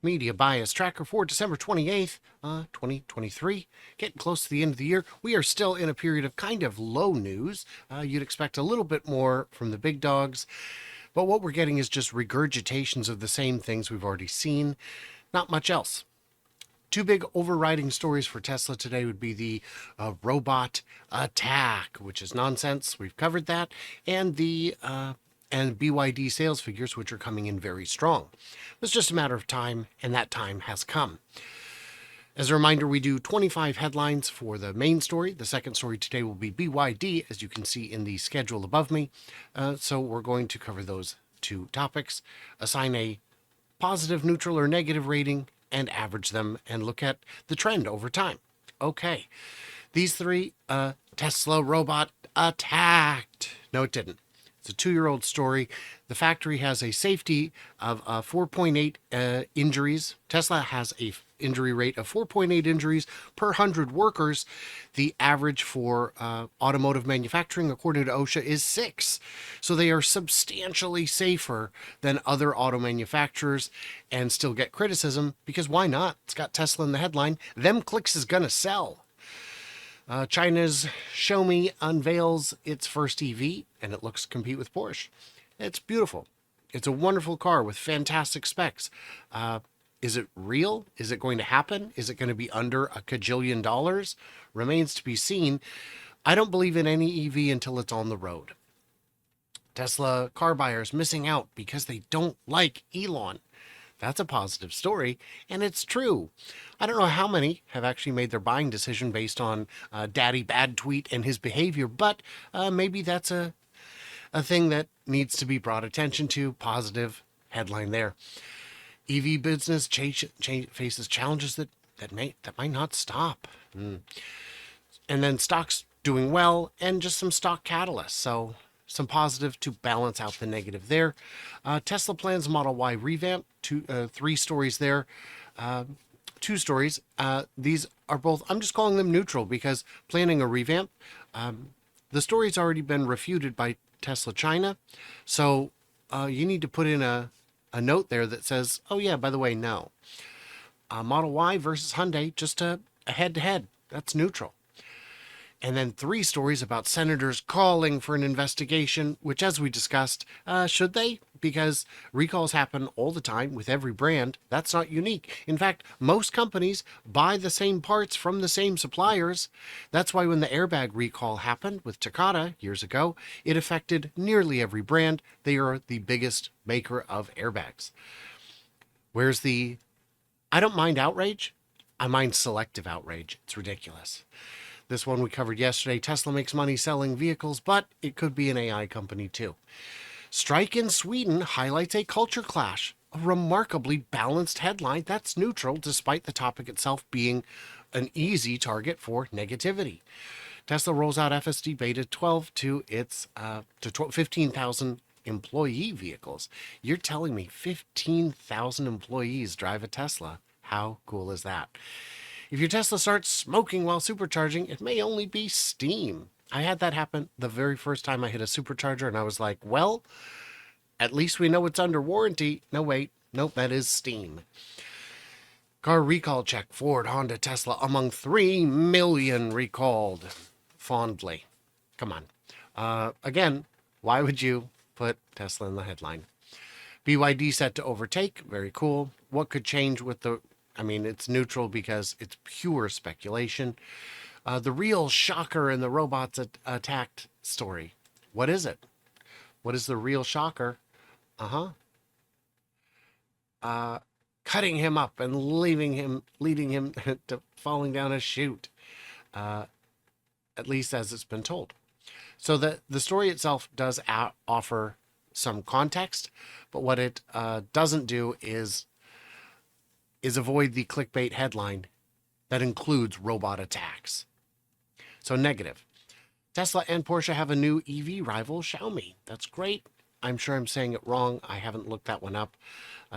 Media Bias Tracker for December 28th, 2023. Getting close to the end of the year. We are still in a period of kind of low news. You'd expect a little bit more from the big dogs, but what we're getting is just regurgitations of the same things we've already seen. Not much else. Two big overriding stories for Tesla today would be the robot attack, which is nonsense. We've covered that, and the and BYD sales figures, which are coming in very strong. It's just a matter of time, and that time has come. As a reminder, we do 25 headlines for the main story. The second story today will be BYD, as you can see in the schedule above me. So we're going to cover those two topics, assign a positive, neutral, or negative rating, and average them and look at the trend over time. Okay, these three, Tesla robot attacked. No, it didn't. It's a 2-year-old story. The factory has a safety of 4.8 injuries. Tesla has a injury rate of 4.8 injuries per 100 workers. The average for automotive manufacturing, according to OSHA, is 6. So they are substantially safer than other auto manufacturers and still get criticism because why not? It's got Tesla in the headline. Them clicks is going to sell. China's Xiaomi unveils its first EV, and it looks to compete with Porsche. It's beautiful. It's a wonderful car with fantastic specs. Is it real? Is it going to happen? Is it going to be under a cajillion dollars? Remains to be seen. I don't believe in any EV until it's on the road. Tesla car buyers missing out because they don't like Elon. That's a positive story, and it's true. I don't know how many have actually made their buying decision based on Daddy Bad Tweet and his behavior, but maybe that's a thing that needs to be brought attention to. Positive headline there. EV business faces challenges that might not stop. And then stocks doing well, and just some stock catalysts. So some positive to balance out the negative there. Tesla plans Model Y revamp. 3 stories there. 2 stories. These are both, I'm just calling them neutral because planning a revamp. The story's already been refuted by Tesla China. So you need to put in a note there that says, oh yeah, by the way, no. Model Y versus Hyundai, just a head-to-head. That's neutral. And then 3 stories about senators calling for an investigation, which, as we discussed, should they? Because recalls happen all the time with every brand. That's not unique. In fact, most companies buy the same parts from the same suppliers. That's why when the airbag recall happened with Takata years ago, it affected nearly every brand. They are the biggest maker of airbags. Where's the... I don't mind outrage. I mind selective outrage. It's ridiculous. This one we covered yesterday. Tesla makes money selling vehicles, but it could be an AI company too. Strike in Sweden highlights a culture clash. A remarkably balanced headline that's neutral despite the topic itself being an easy target for negativity. Tesla rolls out FSD Beta 12 to its 15,000 employee vehicles. You're telling me 15,000 employees drive a Tesla? How cool is that? If your Tesla starts smoking while supercharging, it may only be steam. I had that happen the very first time I hit a supercharger, and I was like, well, at least we know it's under warranty. No, wait. Nope, that is steam. Car recall check. Ford, Honda, Tesla among 3 million recalled. Fondly. Come on. Again, why would you put Tesla in the headline? BYD set to overtake. Very cool. What could change with the... I mean, it's neutral because it's pure speculation. The real shocker in the robots attacked story. What is it? What is the real shocker? Cutting him up and leading him to falling down a chute. At least as it's been told. So the story itself does offer some context, but what it doesn't do is avoid the clickbait headline that includes robot attacks. So negative. Tesla and Porsche have a new EV rival, Xiaomi. That's great. I'm sure I'm saying it wrong. I haven't looked that one up.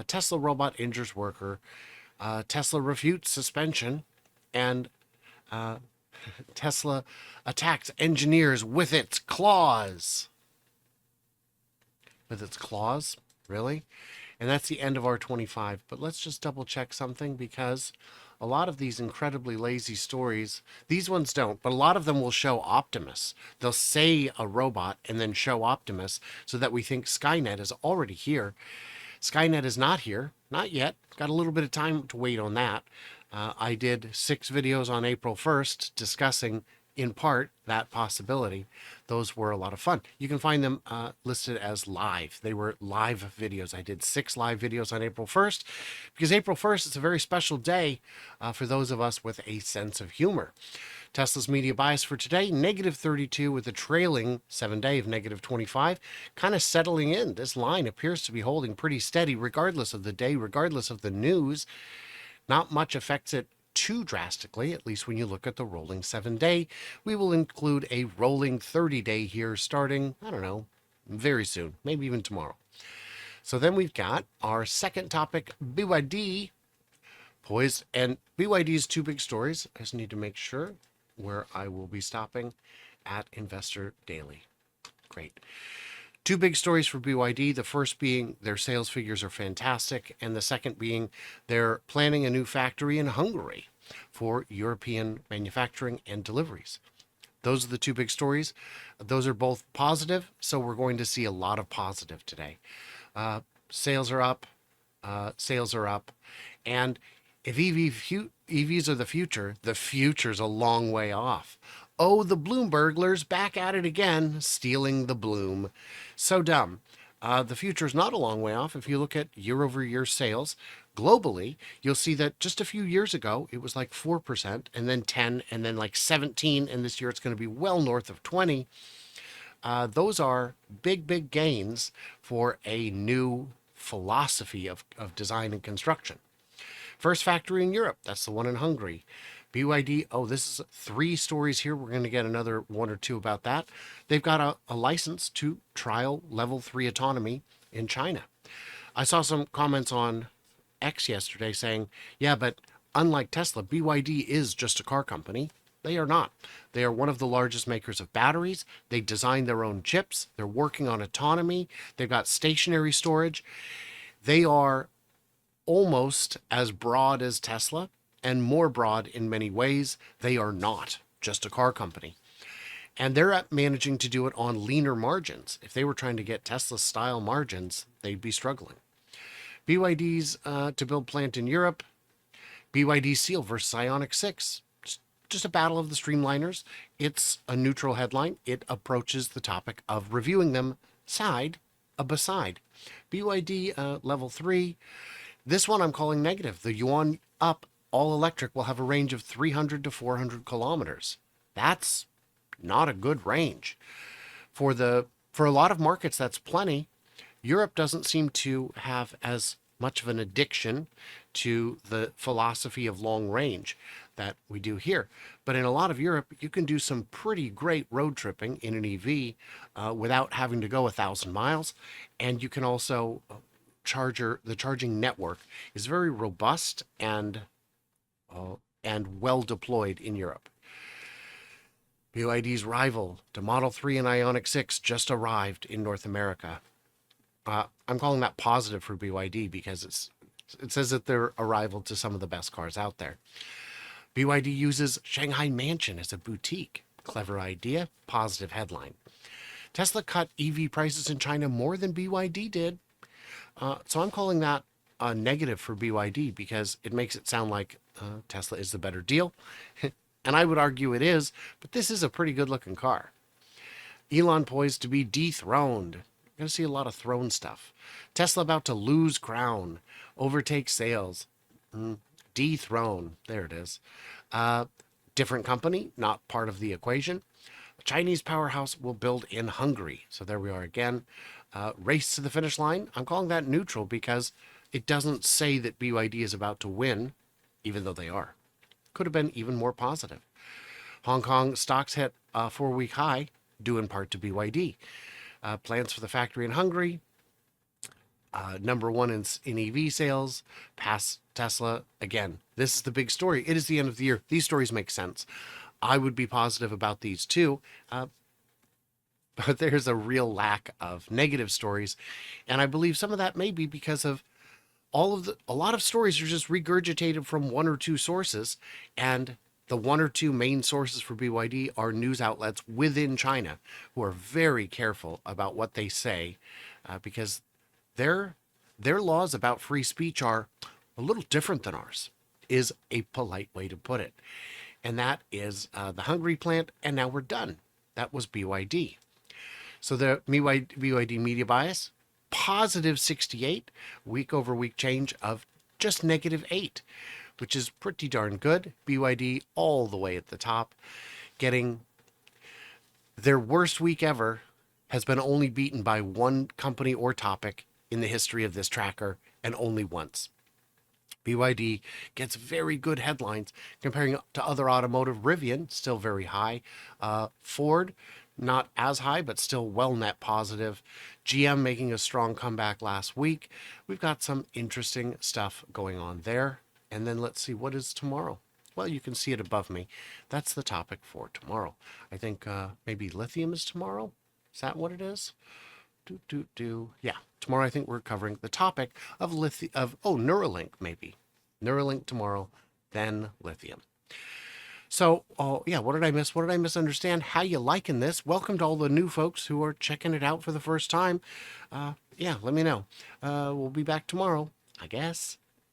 Tesla robot injures worker. Tesla refutes suspension. And Tesla attacks engineers with its claws. With its claws? Really? And that's the end of our 25. But let's just double check something, because a lot of these incredibly lazy stories, these ones don't, but a lot of them will show Optimus. They'll say a robot and then show Optimus so that we think Skynet is already here. Skynet is not here, not yet. Got a little bit of time to wait on that. I did 6 videos on April 1st discussing, in part, that possibility. Those were a lot of fun. You can find them listed as live. They were live videos. I did 6 live videos on April 1st because April 1st is a very special day for those of us with a sense of humor. Tesla's media bias for today, -32 with a trailing 7-day of -25, kind of settling in. This line appears to be holding pretty steady regardless of the day, regardless of the news. Not much affects it too drastically, at least when you look at the rolling 7-day. We will include a rolling 30-day here starting, I don't know, very soon, maybe even tomorrow. So then we've got our second topic, BYD, poised, and BYD's 2 big stories. I just need to make sure where I will be stopping at Investor Daily. Great. 2 big stories for BYD. The first being their sales figures are fantastic, and the second being they're planning a new factory in Hungary for European manufacturing and deliveries. Those are the 2 big stories. Those are both positive, so we're going to see a lot of positive today. Sales are up, and if EVs are the future's a long way off. Oh, the Bloomberglers back at it again, stealing the bloom. So dumb. The future's not a long way off. If you look at year-over-year sales globally, you'll see that just a few years ago, it was like 4%, and then 10, and then like 17, and this year it's going to be well north of 20. Those are big, big gains for a new philosophy of design and construction. First factory in Europe, that's the one in Hungary. BYD, oh, this is 3 stories here. We're going to get another 1 or 2 about that. They've got a license to trial level 3 autonomy in China. I saw some comments on X yesterday saying, yeah, but unlike Tesla, BYD is just a car company. They are not. They are one of the largest makers of batteries. They design their own chips. They're working on autonomy. They've got stationary storage. They are almost as broad as Tesla, and more broad in many ways. They are not just a car company. And they're managing to do it on leaner margins. If they were trying to get Tesla-style margins, they'd be struggling. BYD's to build plant in Europe. BYD Seal versus Ioniq 6. Just a battle of the streamliners. It's a neutral headline. It approaches the topic of reviewing them side beside. BYD level 3. This one I'm calling negative. The Yuan Up all-electric will have a range of 300 to 400 kilometers. That's not a good range. For a lot of markets, that's plenty. Europe doesn't seem to have as much of an addiction to the philosophy of long range that we do here. But in a lot of Europe, you can do some pretty great road tripping in an EV without having to go 1,000 miles. And you can also the charging network is very robust and well deployed in Europe. BYD's rival, the Model 3 and Ioniq 6, just arrived in North America. I'm calling that positive for BYD because it says that they're a rival to some of the best cars out there. BYD uses Shanghai Mansion as a boutique. Clever idea, positive headline. Tesla cut EV prices in China more than BYD did. So I'm calling that a negative for BYD because it makes it sound like Tesla is the better deal. And I would argue it is, but this is a pretty good looking car. Elon poised to be dethroned. You're going to see a lot of throne stuff. Tesla about to lose crown, overtake sales. Dethrone. There it is. Different company, not part of the equation. A Chinese powerhouse will build in Hungary. So there we are again. Race to the finish line. I'm calling that neutral because it doesn't say that BYD is about to win, even though they are. Could have been even more positive. Hong Kong stocks hit a 4-week high, due in part to BYD. Plans for the factory in Hungary. Number 1 in EV sales, past Tesla. Again, this is the big story. It is the end of the year. These stories make sense. I would be positive about these too, but there's a real lack of negative stories. And I believe some of that may be because of a lot of stories are just regurgitated from one or two sources, and the one or two main sources for BYD are news outlets within China who are very careful about what they say, because their their laws about free speech are a little different than ours, is a polite way to put it. And that is the Hungary plant, and now we're done. That was BYD. So the BYD media bias, positive 68, week over week change of just negative 8, which is pretty darn good. BYD all the way at the top, getting their worst week ever, has been only beaten by one company or topic in the history of this tracker, and only once. BYD gets very good headlines comparing to other automotive. Rivian, still very high. Ford, not as high, but still well net positive. GM making a strong comeback last week. We've got some interesting stuff going on there. And then let's see, what is tomorrow? Well, you can see it above me. That's the topic for tomorrow. I think maybe lithium is tomorrow. Is that what it is? Yeah, tomorrow I think we're covering the topic of Neuralink, maybe. Neuralink tomorrow, then lithium. So, oh yeah, what did I miss? What did I misunderstand? How you liking this? Welcome to all the new folks who are checking it out for the first time. Yeah, let me know. We'll be back tomorrow, I guess.